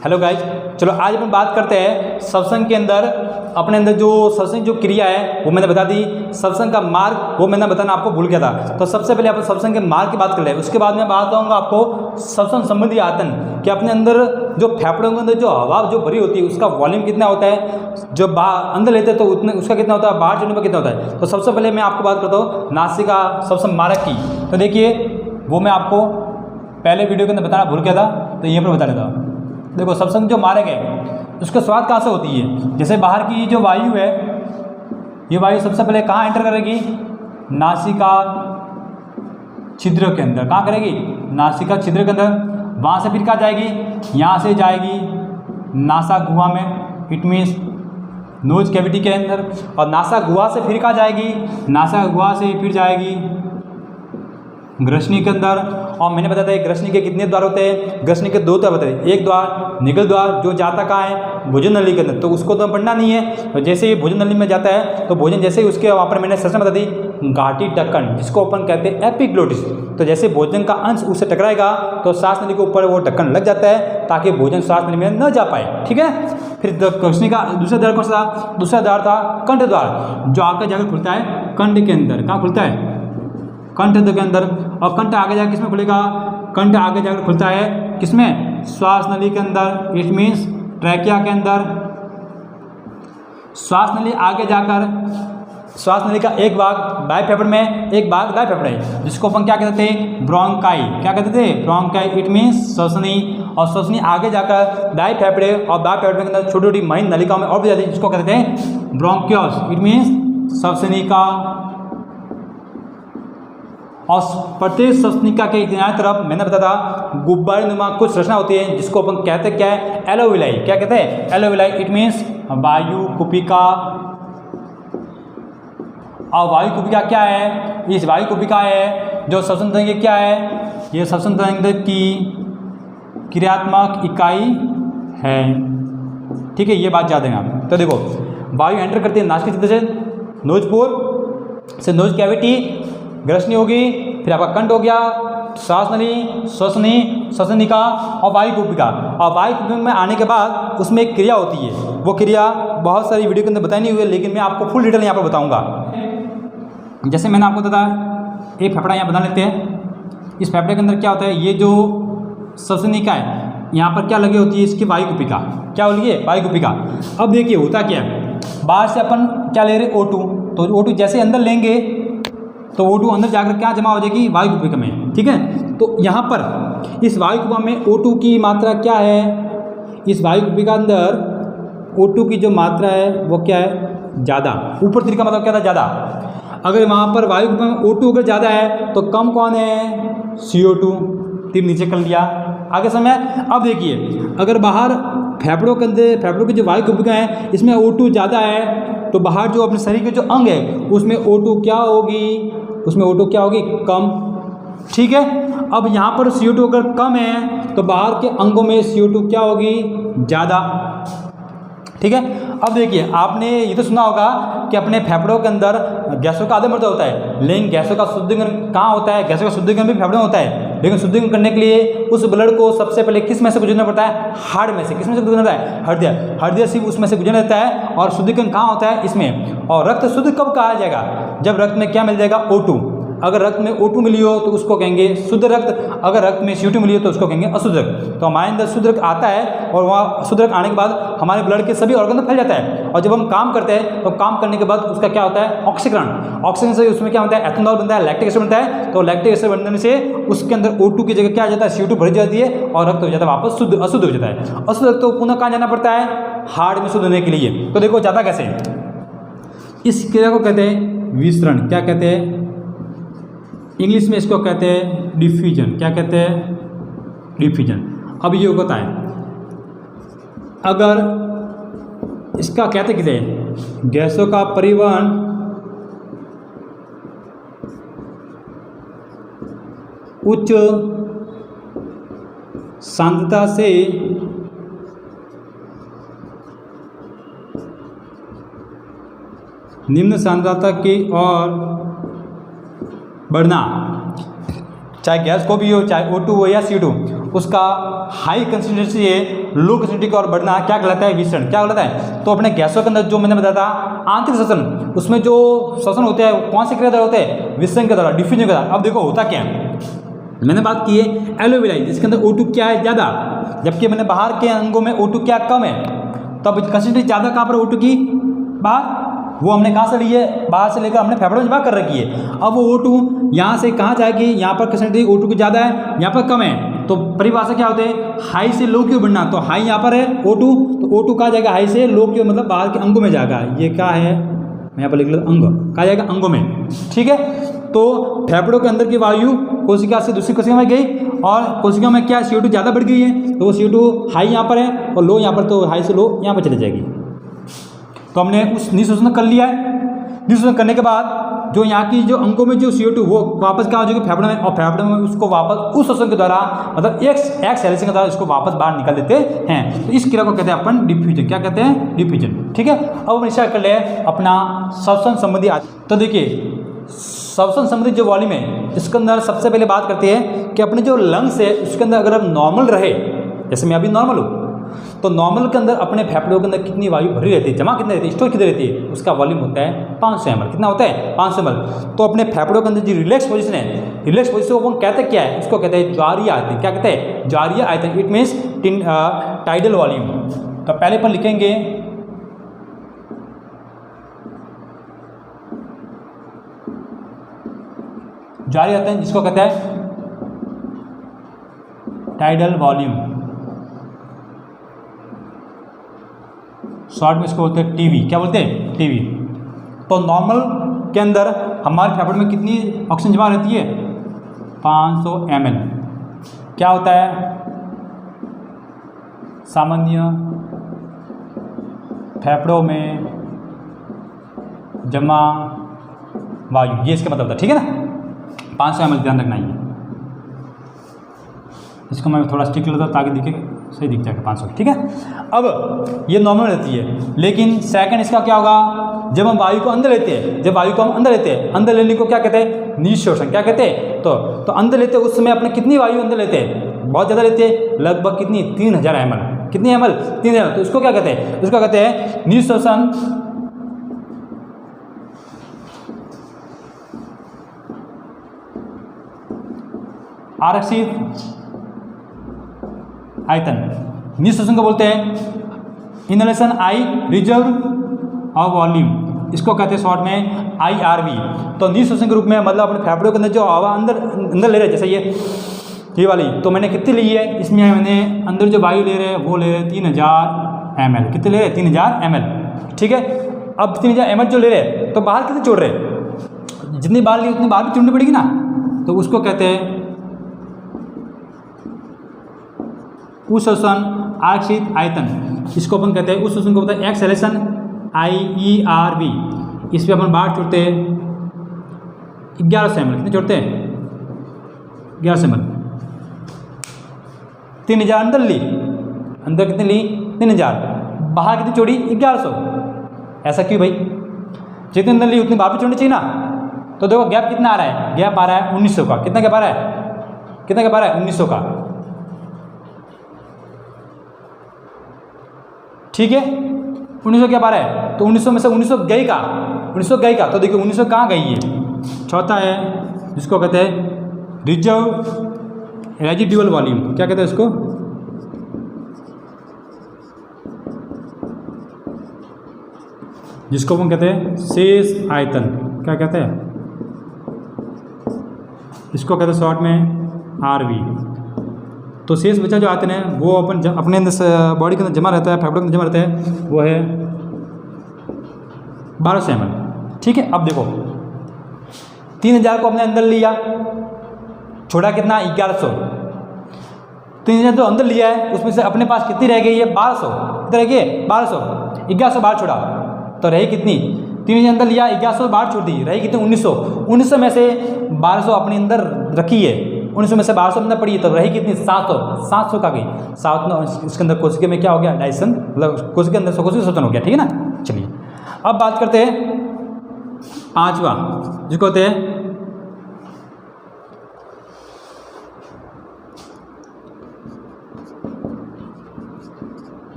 Hello guys, चलो आज अपन बात करते हैं सत्संग के अंदर अपने अंदर जो सत्संग जो क्रिया है वो मैंने बता दी। सत्संग का मार्ग वो मैंने बताना आपको भूल गया था। तो सबसे पहले अपन सत्संग के मार्ग की बात कर ले, उसके बाद मैं बात करूँगा आपको सत्संग संबंधी आतन कि अपने अंदर जो फेफड़ों के अंदर जो हवा जो भरी होती है उसका वॉल्यूम कितना होता है, जो अंदर लेते हैं तो उतने उसका कितना होता है, बाहर छोड़ने पर कितना होता है। तो सबसे पहले मैं आपको बात करता हूँ नासिका सत्संग मार्ग की। तो देखिए वो मैं आपको पहले वीडियो के अंदर बताना भूल गया था, तो यहीं पर बता देता हूँ। देखो सत्संग जो मार्ग है उसका स्वाद कहाँ से होती है। जैसे बाहर की जो वायु है, ये वायु सबसे पहले कहाँ एंटर करेगी, नासिका छिद्र के अंदर। कहाँ करेगी, नासिका छिद्र के अंदर। वहाँ से फिर कहाँ जाएगी, यहाँ से जाएगी नासा गुहा में, इट मीन्स नोज कैविटी के अंदर। और नासा गुहा से फिर कहाँ जाएगी, नासा गुहा से फिर जाएगी ग्रसनी के अंदर। और मैंने बताया था ग्रसनी के कितने द्वार होते हैं, ग्रसनी के 2 द्वार होते हैं। एक द्वार निगल द्वार जो जाता कहाँ है, भोजन नली के अंदर, तो उसको तो पढ़ना नहीं है। तो जैसे ही भोजन नली में जाता है तो भोजन जैसे ही उसके वहाँ पर मैंने सच में बता दी घाटी ढक्कन, जिसको अपन कहते हैं एपिग्लोटिस। तो जैसे भोजन का अंश उससे टकराएगा तो सांस नली के ऊपर वो ढक्कन लग जाता है ताकि भोजन सांस नली में न जा पाए। ठीक है, फिर ग्रसनी का दूसरा द्वार कौन सा था, दूसरा द्वार था कंठ द्वार, जो आकर जाकर खुलता है कंठ के अंदर। कहाँ खुलता है, कंठ के अंदर। और कंठ आगे जाकर किसमें खुलेगा, कंठ आगे जाकर खुलता है किसमें, श्वास नली के अंदर, इट मीन्स ट्रैकिया के अंदर। श्वास नली आगे जाकर, श्वास नली का एक भाग डायफ्राम में, एक भाग डायफ्राम है, जिसको अपन क्या कहते थे, ब्रोंकाई। क्या कहते थे, ब्रोंकाई, इट मीन्स श्वसनी। और श्वसनी आगे जाकर डायफ्राम और डायफ्राम के अंदर छोटी छोटी महीन नलिकाओं में और भी जाती है, जिसको कहते हैं ब्रोंकियोस, इट मीन्स श्वसनिका। और प्रत्येक श्वसनिका के दाएं तरफ मैंने बताया था गुब्बारे नुमा कुछ रचना होती है, जिसको अपन कहते हैं क्या है, एलोविलाई। क्या कहते हैं, एलोविलाई, इट मीन्स वायु कुपिका। और वायु कुपिका क्या है, इस वायु कुपिका है जो श्वसन तंत्र क्या है, ये श्वसन तंत्र की क्रियात्मक इकाई है। ठीक है, ये बात याद देना आप। तो देखो वायु एंटर करती है नासिका छिद्र से, नोजपुर से नोज कैविटी, ग्रसनी होगी, फिर आपका कंठ हो गया, श्वास नली, श्वसनी, श्वसनिका और वायु कुपिका। और वायु कुपिका में आने के बाद उसमें एक क्रिया होती है, वो क्रिया बहुत सारी वीडियो के अंदर बताई नहीं हुई है, लेकिन मैं आपको फुल डिटेल यहाँ पर बताऊँगा। जैसे मैंने आपको बताया एक फेफड़ा यहाँ बना लेते हैं। इस फेफड़े के अंदर क्या होता है, ये जो श्वसनिका है यहाँ पर क्या लगी होती है, इसकी वायु कुपिका। क्या हो रही है, वायु कुपिका। अब देखिए होता क्या है, बाहर से अपन क्या ले रहे हैं, O2। तो O2 जैसे अंदर लेंगे तो O2 अंदर जाकर क्या जमा हो जाएगी, वायु कुपिका में। ठीक है, तो यहाँ पर इस वायु कुपिका में O2 की मात्रा क्या है, इस वायु कुपिका अंदर O2 की जो मात्रा है वो क्या है, ज़्यादा। ऊपर तीर का मतलब क्या था, ज़्यादा। अगर वहाँ पर वायु कुपिका में O2 अगर ज़्यादा है तो कम कौन है, CO2। तीर नीचे कर लिया, आगे समय। अब देखिए अगर बाहर फेफड़ों के अंदर, फेफड़ों की जो वायु कुपिका है इसमें O2 ज़्यादा है, तो बाहर जो अपने शरीर के जो अंग है उसमें O2 क्या होगी, उसमें O2 क्या होगी, कम। ठीक है, अब यहाँ पर CO2 अगर कम है तो बाहर के अंगों में CO2 क्या होगी, ज़्यादा। ठीक है, अब देखिए आपने ये तो सुना होगा कि अपने फेफड़ों के अंदर गैसों का आदम होता है, लेकिन गैसों का शुद्धिकरण कहाँ होता है, गैसों का शुद्धिकरण भी फेफड़ों में होता है। लेकिन शुद्धिकरण करने के लिए उस ब्लड को सबसे पहले किस में से गुजरना पड़ता है, हार्ट में से। किस में से गुजरना पड़ता है, हृदय। हृदय से उसमें से गुजरना रहता है। और शुद्धिकरण कहाँ होता है, इसमें। और रक्त शुद्ध कब कहा जाएगा, जब रक्त में क्या मिल जाएगा, O2। अगर रक्त में O2 मिली हो तो उसको कहेंगे शुद्ध रक्त, अगर रक्त में CO2 मिली हो तो उसको कहेंगे अशुद्ध रक्त। तो हमारे अंदर शुद्ध रक्त आता है और वहाँ शुद्ध रक्त आने के बाद हमारे ब्लड के सभी ऑर्गन में फैल जाता है। और जब हम काम करते हैं तो काम करने के बाद उसका क्या होता है, ऑक्सीकरण। ऑक्सीजन से उसमें क्या होता है, एथेनॉल बनता है, लैक्टिक एसिड बनता है। तो लैक्टिक एसिड बनने से उसके अंदर O2 की जगह क्या आ जाता है, CO2 भर जाती है और रक्त हो जाता है वापस शुद्ध, अशुद्ध हो जाता है। अशुद्ध रक्त तो पुनः कहाँ जाना पड़ता है, हार्ट में शुद्ध होने के लिए। तो देखो जाता कैसे, इस क्रिया को कहते हैं विसरण। क्या कहते हैं, इंग्लिश में इसको कहते हैं डिफ्यूजन। क्या कहते हैं, डिफ्यूजन। अब ये होता है, अगर इसका कहते किसे, गैसों का परिवहन उच्च सांद्रता से निम्न सांद्रता की ओर बढ़ना, चाहे गैस को भी हो, चाहे O2 हो या CO2, उसका हाई कंसिस्टेंसी है लोक एसिडिटी की ओर बढ़ना क्या कहलाता है? विषण। क्या कहलाता है? तो अपने गैसों के अंदर जो मैंने बताया था आंतरिक श्वसन, उसमें जो श्वसन होते हैं कौन से क्रिया द्वारा होते हैं? विषण के द्वारा, डिफ्यूजन के द्वारा। अब देखो होता क्या है, मैंने बात की है एलोवेराई जिसके अंदर O2 क्या है? ज़्यादा, जबकि मैंने बाहर के अंगों में O2 क्या कम है। तब कंसंट्रेशन ज़्यादा कहाँ पर O2 की? बाहर। वो हमने कहाँ से ली है? बाहर से लेकर हमने फेफड़ों में जमा कर रखी है। अब वो O2 यहाँ से कहाँ जाएगी? यहाँ पर कंसंट्रेशन O2 की ज़्यादा है, यहाँ पर कम है। तो परिभाषा क्या होते हैं? हाई से लो की ओर बढ़ना। तो हाई यहाँ पर है O2, तो O2 कहाँ जाएगा? हाई से लो की ओर, मतलब बाहर के अंगों में जाएगा। ये क्या है? मैं यहाँ पर लिख लेता हूँ अंग। कहाँ जाएगा? अंगों में। ठीक है, तो फेफड़ों के अंदर की वायु कोशिका से दूसरी कोशिका में गई और कोशिका में क्या CO2 ज़्यादा बढ़ गई है, तो वो CO2 हाई यहाँ पर है और लो यहाँ पर, तो हाई से लो यहाँ पर चली जाएगी। तो हमने उस निःश्वसन कर लिया है। निःश्वसन करने के बाद जो यहाँ की जो अंगों में जो CO2 वो वापस क्या हो जाएगी? फेफड़े में, और फेफड़े में उसको वापस उस श्वसन के द्वारा, मतलब एक्सहेलेशन के द्वारा इसको वापस बाहर निकाल देते हैं। तो इस क्रिया को कहते हैं अपन डिफ्यूजन। क्या कहते हैं? डिफ्यूजन। ठीक है, अब हम इसका कर ले अपना श्वसन संबंधी। तो देखिए श्वसन संबंधी जो वॉल्यूम है इसके अंदर सबसे पहले बात करते हैं कि अपने जो लंग्स है उसके अंदर अगर हम नॉर्मल रहे, जैसे मैं अभी नॉर्मल हूँ, तो नॉर्मल के अंदर अपने फेफड़ों के अंदर कितनी वायु भरी रहती है, जमा कितनी रहती है, स्टोर कितनी रहती है? उसका वॉल्यूम होता है 500 ml। कितना होता है? 500 ml। तो अपने फेफड़ों के अंदर जो रिलैक्स पोजीशन है, रिलैक्स पोजीशन को हम कहते क्या है? उसको कहते हैं ज्वारीय आयतन। क्या कहते हैं? ज्वारीय आयतन। It means tidal volume. तो पहले पर लिखेंगे ज्वारीय आयतन, जिसको कहते हैं टाइडल वॉल्यूम, शॉर्ट में इसको बोलते हैं टीवी। क्या बोलते हैं? टीवी। तो नॉर्मल के अंदर हमारे फेफड़े में कितनी ऑक्सीजन जमा रहती है? 500 ml। क्या होता है? सामान्य फेफड़ों में जमा वायु, ये इसका मतलब था। ठीक है ना? 500 ml ध्यान रखना है। इसको मैं थोड़ा स्टिक लेता हूँ ताकि दिखे, सही दिख जाएगा 500। ठीक है, अब ये नॉर्मल रहती है, लेकिन सेकंड इसका क्या होगा? जब हम वायु को अंदर लेते हैं, जब वायु को हम अंदर लेते हैं, अंदर लेने को क्या कहते हैं? निःश्वसन। क्या कहते हैं? तो अंदर लेते हैं, उस समय अपने कितनी वायु अंदर लेते हैं? बहुत ज़्यादा लेते हैं, लगभग कितनी? 3000 ml। कितनी ml? 3000। तो इसको क्या कहते हैं? उसको कहते हैं निःश्वसन आरक्षित आयतन। निःश्वसन को बोलते हैं inhalation I reserve of volume, इसको कहते हैं शॉर्ट में IRV। तो निःश्वसन के रूप में मतलब अपने फेफड़ों के अंदर जो हवा अंदर ले रहे हैं, जैसे ये वाली, तो मैंने कितनी ली है? इसमें मैंने अंदर जो वायु ले रहे हैं वो ले रहे हैं 3000 ml। कितने ले रहे हैं? 3000 ml। ठीक है, अब 3000 ml जो ले रहे हैं, तो बाहर कितने छोड़ रहे हैं? जितनी बाहर ली उतनी बाहर भी छोड़नी पड़ेगी ना। तो उसको कहते हैं उश्वसन आरक्षित आयतन। इसको अपन कहते हैं, उस श्वसन को बताए एक्सहेलेशन IERV। इस पर अपन बाहर छोड़ते हैं 1100 ml। कितने छोड़ते हैं? 1100 ml। 3000 अंदर ली, अंदर कितनी ली? 3000। बाहर कितनी छोड़ी? 1100। ऐसा क्यों भाई? जितनी अंदर ली उतनी बाहर भी छोड़नी चाहिए ना। तो देखो गैप कितना आ रहा है? गैप आ रहा है 1900 का। कितना गैप आ रहा है? कितना गैप आ रहा है? 1900 का। ठीक है, 1900 क्या पा रहा है? तो 1900 में से 1900 गई का, 1900 गई का। तो देखिए 1900 कहाँ गई है? चौथा है जिसको कहते हैं रिजर्व रेजिडुअल वॉल्यूम। क्या कहते हैं इसको? जिसको हम कहते हैं शेष आयतन। क्या कहते हैं? इसको कहते हैं शॉर्ट में RV। तो शेष बचा जो आयतन है वो अपन अपने अंदर बॉडी के अंदर जमा रहता है, फेफड़ों के अंदर जमा रहता है, वो है 1200 ml। ठीक है, अब देखो 3000 को अपने अंदर लिया, छोड़ा कितना? 1100। 3000 जो अंदर लिया है उसमें से अपने पास कितनी रह गई है? 1200। कितनी रह गई है? 1200। 1100 बाहर छोड़ा तो रही कितनी? 3000 अंदर लिया, 1100 बाहर छोड़ दी, रही कितनी? 1900। 1900 में से 1200 अपने अंदर रखी है, 1900 में से 1200 अंदर पड़ी है, तो रही कितनी? 700। 700 का गई 700। इसके अंदर कोशिका में क्या हो गया? डाइसन, मतलब कोशिका के अंदर कोशिका शोषण हो गया। ठीक है ना। चलिए अब बात करते हैं पांचवा, जिसको कहते हैं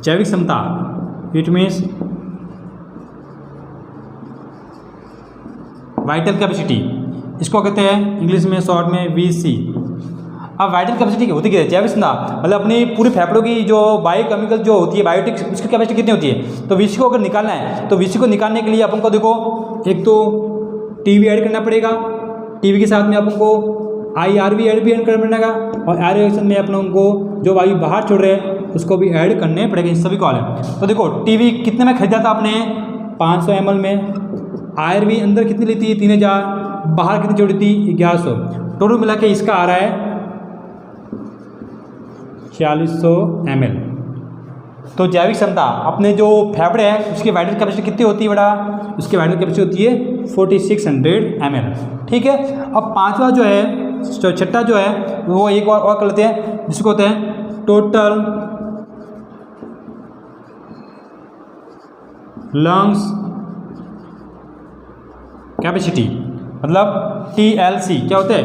जैविक क्षमता, इट मीन्स वाइटल कैपेसिटी, इसको कहते हैं इंग्लिश में शॉर्ट में VC। अब वाइटल कैपेसिटी होती क्या है? जैविक क्षमता मतलब अपनी पूरी फेफड़ों की जो बायोकेमिकल जो होती है, बायोटिक, उसकी कैपेसिटी कितनी होती है? तो VC को अगर निकालना है तो VC को निकालने के लिए अपन को देखो एक तो TV ऐड करना पड़ेगा, TV के साथ में अपन को IR भी ऐड करना पड़ेगा, और आर रिएक्शन में अपन को जो वायु बाहर छोड़ रहे हैं उसको भी ऐड करने पड़ेगा, इन सभी को है। तो देखो TV कितने में खरीदा था आपने? 500 ml में। आयर भी अंदर कितनी ली थी? 3000, बाहर कितनी छोड़ी थी? 1100। टोटल मिला के इसका आ रहा है 4600 ml। तो जैविक क्षमता अपने जो फेफड़े हैं उसकी वाइटल कैपेसिटी कितनी होती है बेटा? उसकी वाइटल कैपेसिटी होती है 4600 ml। ठीक है। अब पांचवा जो है, छठा जो है वो एक और कर लेते हैं, जिसको कहते हैं टोटल लंग्स कैपेसिटी, मतलब TLC। क्या होता है?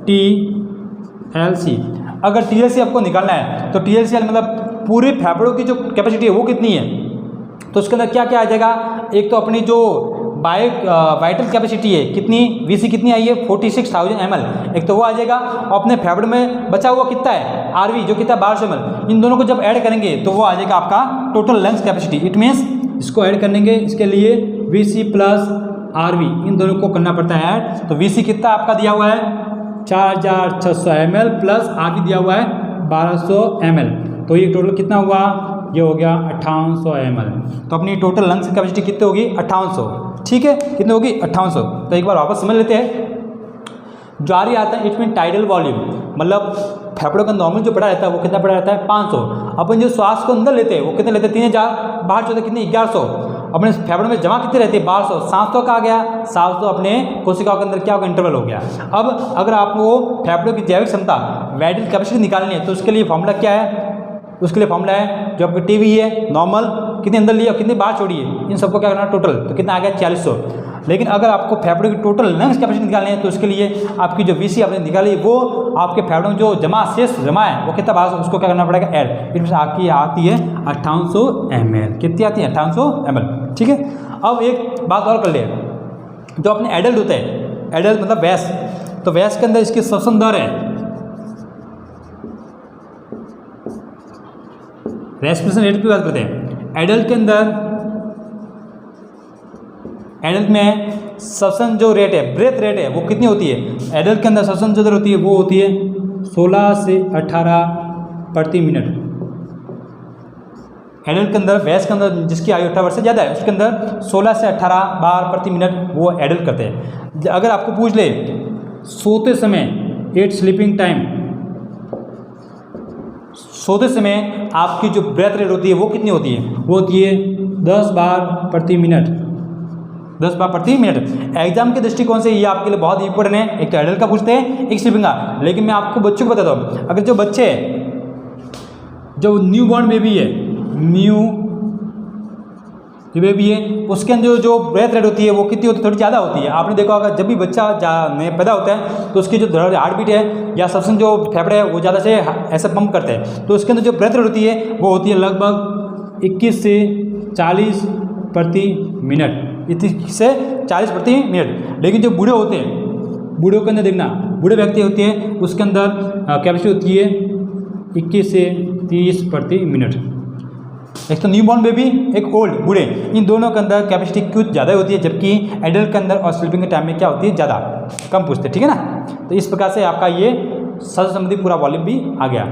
TLC। अगर TLC आपको निकालना है तो TLC मतलब पूरे फेफड़ों की जो कैपेसिटी है वो कितनी है? तो उसके अंदर क्या क्या आ जाएगा? एक तो अपनी जो वाइटल कैपेसिटी है कितनी, VC कितनी आई है? 46,000 ml, एक तो वो आ जाएगा। और अपने फेफड़े में बचा हुआ कितना है? RV जो कितना 1200 ml। इन दोनों को जब ऐड करेंगे तो वो आ जाएगा आपका total lungs capacity. It means इसको ऐड करेंगे, इसके लिए VC प्लस RV इन दोनों को करना पड़ता है ऐड। तो VC कितना आपका दिया हुआ है? 4600 ml प्लस RV दिया हुआ है 1200 ml। तो ये टोटल कितना हुआ? ये हो गया 5800 ml। तो अपनी टोटल लंग्स की कैपेसिटी कितनी होगी? 5800। ठीक है, कितनी होगी? 5800। तो एक बार वापस समझ लेते हैं। जारी आता है इट मीन टाइडल वॉल्यूम, मतलब फेफड़ों का नॉर्मल जो पड़ा रहता है वो कितना पड़ा रहता है? 500। अपन जो श्वास को अंदर लेते हैं वो कितने लेते हैं? 3000, बाहर छोड़ते कितनी? 1100। अपने फेफड़ों में जमा कितने रहते हैं? 1200। 700 का आ गया, 700 अपने कोशिकाओं के अंदर क्या होगा? इंटरवल हो गया। अब अगर आपको फेफड़ों की जैविक क्षमता वाइटल कैपेसिटी निकालनी है तो उसके लिए फॉर्मूला क्या है? उसके लिए फॉर्मूला है जो आपकी TV है नॉर्मल कितने अंदर लिया और कितने बाहर छोड़िए, इन सबको क्या करना? टोटल। तो कितना आ गया? 4600। लेकिन अगर आपको फेफड़ों की टोटल लंग्स कैपेसिटी निकालनी है तो उसके लिए आपकी जो VC आपने निकाली वो आपके फेफड़ों में जो शेष जमा है वो कितना बाहर, उसको क्या करना पड़ेगा? ऐड। इनमें आपकी आती है 5800 ml। कितनी आती है? 5800 ml। ठीक है। अब एक बात और कर ले, जो अपने एडल्ट होते हैं, एडल्ट मतलब वैस, तो वैस के अंदर इसकी श्वसन दर है, रेस्पिरेशन रेट की बात करते हैं। एडल्ट के अंदर, एडल्ट में श्वसन जो रेट है, ब्रेथ रेट है, वो कितनी होती है? एडल्ट के अंदर श्वसन जो दर होती है वो होती है 16 से 18 प्रति मिनट। एडल्ट के अंदर, वयस्क के अंदर जिसकी आयु 18 वर्ष से ज़्यादा है उसके अंदर 16 से 18 बार प्रति मिनट वो एडल्ट करते हैं। अगर आपको पूछ ले सोते समय, एट स्लीपिंग टाइम, सोते समय आपकी जो ब्रेथ रेट होती है वो कितनी होती है? वो होती है 10 बार प्रति मिनट। 10 बार प्रति मिनट। एग्जाम के दृष्टिकोण से ये आपके लिए बहुत इंपॉर्टेंट है। एक तो एडल्ट का पूछते हैं, एक स्लीपिंग का। लेकिन मैं आपको बच्चों को बताता हूँ, अगर जो बच्चे, जो न्यू बॉर्न बेबी है, न्यू बेबी है, उसके अंदर जो ब्रेथ रेट होती है वो कितनी होती है? थोड़ी ज़्यादा होती है। आपने देखा होगा जब भी बच्चा पैदा होता है तो उसकी जो हार्ट बीट है या श्वसन जो फेफड़े है वो ज़्यादा से ऐसा पंप करते हैं, तो उसके अंदर जो ब्रेथ रेट होती है वो होती है लगभग 21 से 40 प्रति मिनट। 21 से 40 प्रति मिनट। लेकिन जो बूढ़े होते हैं, बूढ़ों के अंदर देखना, बूढ़े व्यक्ति होते हैं उसके अंदर कैपेसिटी होती है 21 से 30 प्रति मिनट। एक तो न्यू बॉर्न बेबी, एक ओल्ड बूढ़े, इन दोनों के अंदर कैपेसिटी कुछ ज़्यादा होती है, जबकि एडल्ट के अंदर और स्लीपिंग के टाइम में क्या होती है? ज़्यादा, कम पूछते हैं। ठीक है ना। तो इस प्रकार से आपका ये श्वसन संबंधी पूरा वॉल्यूम भी आ गया।